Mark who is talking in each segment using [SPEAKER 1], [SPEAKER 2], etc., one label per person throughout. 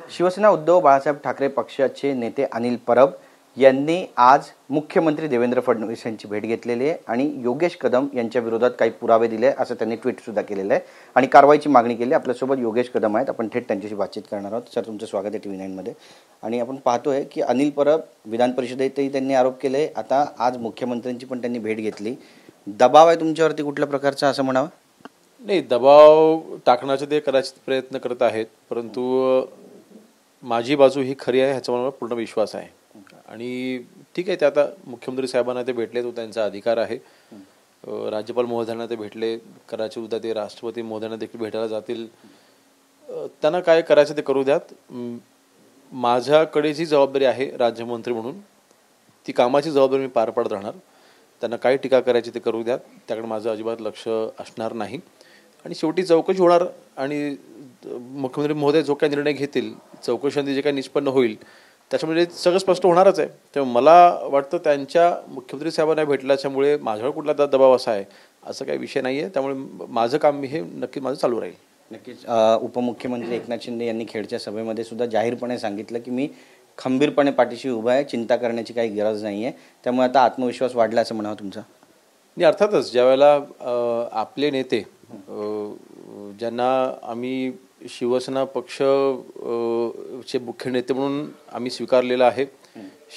[SPEAKER 1] शिवसेना उद्धव बाळासाहेब ठाकरे पक्षाचे नेते अनिल परब यांनी आज मुख्यमंत्री देवेंद्र फडणवीस यांची भेट घेतलेली आहे आणि योगेश कदम यांच्या विरोधात काही पुरावे दिले असं त्यांनी ट्विट सुद्धा केलेलं आहे आणि कारवाईची मागणी केली. आपल्यासोबत योगेश कदम आहेत. आपण थेट त्यांच्याशी बातचीत करणार आहोत. सर, तुमचं स्वागत आहे TV9 मध्ये. आणि आपण पाहतोय की अनिल परब विधान परिषदेतही त्यांनी आरोप केले, आता आज मुख्यमंत्र्यांची पण त्यांनी भेट घेतली. दबाव आहे तुमच्यावरती कुठल्या प्रकारचा असं म्हणावं?
[SPEAKER 2] नाही, दबाव टाकण्याचे ते कदाचित प्रयत्न करत आहेत, परंतु माझी बाजू ही खरी आहे ह्याचा मला पूर्ण विश्वास आहे. आणि ठीक आहे, ते आता मुख्यमंत्री साहेबांना ते भेटले, तो त्यांचा अधिकार आहे. राज्यपाल महोदयांना ते भेटले, कदाचित उद्या ते राष्ट्रपती महोदयांना देखील भेटायला जातील. त्यांना काय करायचं ते करू द्यात. माझ्याकडे जी जबाबदारी आहे राज्यमंत्री म्हणून, ती कामाची जबाबदारी मी पार पाडत राहणार. त्यांना काय टीका करायची ते करू द्यात, त्याकडे माझं अजिबात लक्ष असणार नाही. आणि शेवटी चौकशी होणार आणि मुख्यमंत्री महोदय जो काही निर्णय घेतील, चौकशीमध्ये जे काही निष्पन्न होईल त्याच्यामध्ये सगळं स्पष्ट होणारच आहे. तेव्हा मला वाटतं त्यांच्या मुख्यमंत्री साहेबांना भेटल्याच्यामुळे माझ्यावर कुठला दबाव असा आहे असं काही विषय नाही आहे. त्यामुळे माझं काम हे नक्की माझं चालू राहील.
[SPEAKER 1] नक्कीच. उपमुख्यमंत्री एकनाथ शिंदे यांनी खेडच्या सभेमध्ये सुद्धा जाहीरपणे सांगितलं की मी खंबीरपणे पाठीशी उभा आहे, चिंता करण्याची काही गरज नाही आहे. त्यामुळे आता आत्मविश्वास वाढला असं म्हणावं तुमचा?
[SPEAKER 2] आणि अर्थातच ज्यावेळेला आपले नेते ज्यांना आम्ही शिवसेना पक्ष चे मुख्य नेते म्हणून आम्ही स्वीकारलेलं आहे,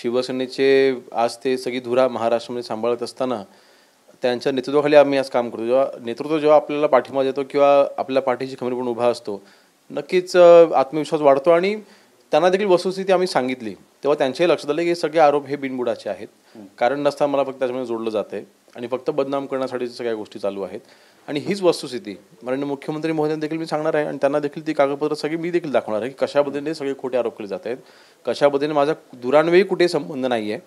[SPEAKER 2] शिवसेनेचे आज ते सगळी धुरा महाराष्ट्रामध्ये सांभाळत असताना त्यांच्या नेतृत्वाखाली आम्ही आज काम करतो. जेव्हा आपल्याला पाठिंबा देतो किंवा आपल्या पाठीशी खंबीरपणे उभा असतो, नक्कीच आत्मविश्वास वाढतो. आणि त्यांना देखील वस्तुस्थिती आम्ही सांगितली तेव्हा त्यांच्याही लक्षात आलं की हे सगळे आरोप हे बिनबुडाचे आहेत. कारण नसताना मला फक्त त्याच्यामध्ये जोडलं जातं आहे आणि फक्त बदनाम करण्यासाठी सगळ्या गोष्टी चालू आहेत. आणि हीच वस्तुस्थिती माननीय मुख्यमंत्री महोदयांना देखील मी सांगणार आहे आणि त्यांना देखील ती कागदपत्र सगळी मी देखील दाखवणार आहे की कशा पद्धतीने सगळे खोटे आरोप केले जात आहेत, कशा पद्धतीने माझा दुरान्वयी कुठे संबंध नाही आहे,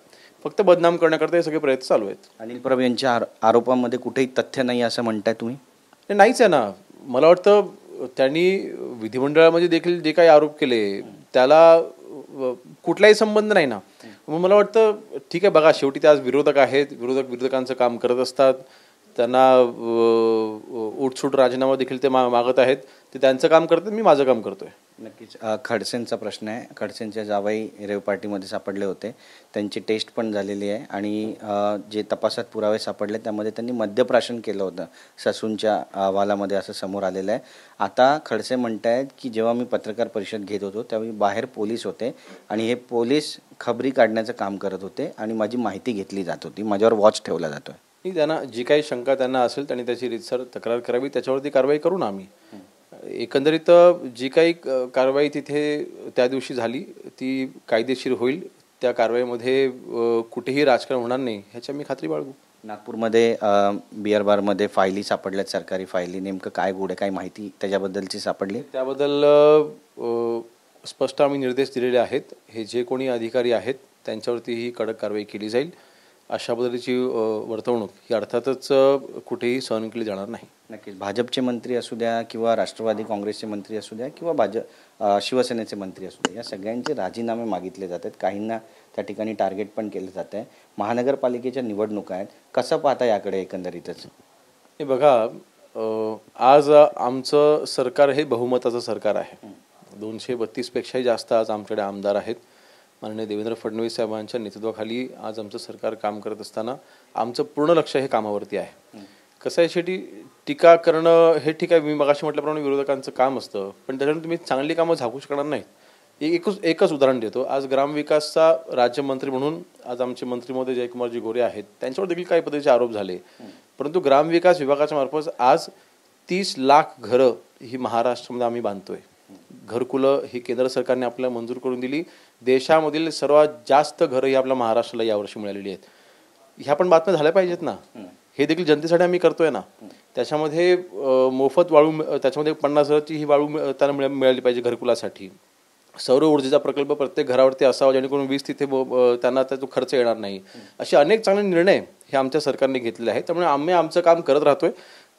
[SPEAKER 2] फक्त बदनाम करण्याकरता हे सगळे प्रयत्न चालू आहेत.
[SPEAKER 1] अनिल परब यांच्या आरोपामध्ये कुठेही तथ्य नाही असं म्हणताय तुम्ही?
[SPEAKER 2] नाहीच आहे ना. मला वाटतं त्यांनी विधिमंडळामध्ये देखील जे काही आरोप केले त्याला कुठलाही संबंध नाही ना. मग मला वाटतं ठीक आहे, बघा शेवटी ते आज विरोधक आहेत, विरोधकांचं काम करत असतात. त्यांना उठसूट राजीनामा देखील ते मागत आहेत. ते त्यांचं काम करतात, मी माझं काम करतोय.
[SPEAKER 1] नक्कीच. खडसेंचा प्रश्न आहे. खडसेंच्या जावई रेव पार्टीमध्ये सापडले होते, त्यांची टेस्ट पण झालेली आहे आणि जे तपासात पुरावे सापडले त्यामध्ये त्यांनी मद्यप्राशन केलं होतं ससूनच्या अहवालामध्ये असं समोर आलेलं आहे. आता खडसे म्हणत आहेत की जेव्हा मी पत्रकार परिषद घेत होतो त्यावेळी बाहेर पोलीस होते आणि हे पोलीस खबरी काढण्याचं काम करत होते आणि माझी माहिती घेतली जात होती, माझ्यावर वॉच ठेवला जातोय.
[SPEAKER 2] त्यांना जी काही शंका त्यांना असेल त्यांनी त्याची रीतसर तक्रार करावी, त्याच्यावरती कारवाई करू ना आम्ही. एकंदरीत जी काही कारवाई तिथे त्या दिवशी झाली ती कायदेशीर होईल. त्या कारवाईमध्ये कुठेही राजकारण होणार नाही ह्याच्या मी खात्री बाळगू.
[SPEAKER 1] नागपूरमध्ये बिअर बारमध्ये फायली सापडल्यात, सरकारी फायली. नेमकं काय गुढ आहे, काय माहिती त्याच्याबद्दलची सापडली?
[SPEAKER 2] त्याबद्दल स्पष्ट आम्ही निर्देश दिलेले आहेत. हे जे कोणी अधिकारी आहेत त्यांच्यावरती ही कडक कारवाई केली जाईल. अशा पद्धतीची वर्तवणूक ही अर्थातच कुठेही सहन केली जाणार नाही.
[SPEAKER 1] नक्कीच. भाजपचे मंत्री असू द्या किंवा राष्ट्रवादी काँग्रेसचे मंत्री असू द्या किंवा शिवसेनेचे मंत्री असू द्या, या सगळ्यांचे राजीनामे मागितले जात आहेत. काहींना त्या ठिकाणी टार्गेट पण केलं जात आहे. महानगरपालिकेच्या निवडणुका आहेत, कसं पाहता याकडे एकंदरीतच?
[SPEAKER 2] हे बघा, आज आमचं सरकार हे बहुमताचं सरकार आहे. 232 पेक्षाही जास्त आज आमच्याकडे आमदार आहेत. माननीय देवेंद्र फडणवीस साहेबांच्या नेतृत्वाखाली आज आमचं सरकार काम करत असताना आमचं पूर्ण लक्ष हे कामावरती आहे. कसं आहे, शेवटी टीका करणं हे ठीक आहे, मी मगाशी म्हटल्याप्रमाणे विरोधकांचं काम असतं, पण त्याच्यानंतर तुम्ही चांगली कामं झाकू शकणार नाहीत. एकच उदाहरण देतो. आज ग्रामविकासचा राज्यमंत्री म्हणून आज आमचे मंत्री महोदय जयकुमारजी गोरे आहेत, त्यांच्यावर देखील काही पद्धतीचे आरोप झाले. परंतु ग्रामविकास विभागाच्या मार्फत आज 30 लाख घरं ही महाराष्ट्रामध्ये आम्ही बांधतोय. घरकुलं ही केंद्र सरकारने आपल्याला मंजूर करून दिली. देशामधील सर्वात जास्त घरं ही आपल्या महाराष्ट्राला यावर्षी मिळालेली आहेत. ह्या पण बातम्या झाल्या पाहिजेत ना. हे देखील जनतेसाठी आम्ही करतोय ना. त्याच्यामध्ये मोफत वाळू, त्याच्यामध्ये 50,000ची ही वाळू त्यांना मिळाली पाहिजे घरकुलासाठी. सौर ऊर्जेचा प्रकल्प प्रत्येक घरावरती असावा जेणेकरून वीज तिथे त्यांना तो खर्च येणार नाही. असे अनेक चांगले निर्णय हे आमच्या सरकारने घेतलेले आहेत. त्यामुळे आम्ही आमचं काम करत राहतोय.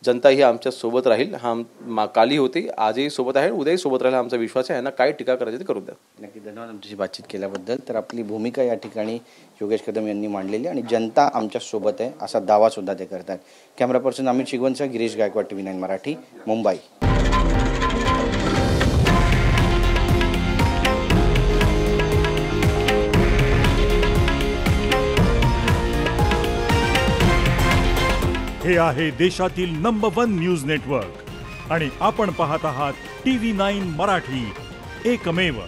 [SPEAKER 2] जनता ही आमच्या सोबत राहील. हा काली होती, आजही सोबत आहे, उद्याही सोबत राहील आमचा विश्वास आहे. यांना काय टीका करायची ते करू द्या.
[SPEAKER 1] नक्की. धन्यवाद आमच्याशी बातचीत केल्याबद्दल. तर आपली भूमिका या ठिकाणी योगेश कदम यांनी मांडलेली आणि जनता आमच्या सोबत आहे असा दावा सुद्धा ते करतात. कॅमेरा पर्सन अमित शिगवणसह गिरीश गायकवाड, TV9 मराठी, मुंबई.
[SPEAKER 3] हे आहे देशातील नंबर 1 न्यूज नेटवर्क आणि आपण पाहत आहात TV9 मराठी, एकमेव.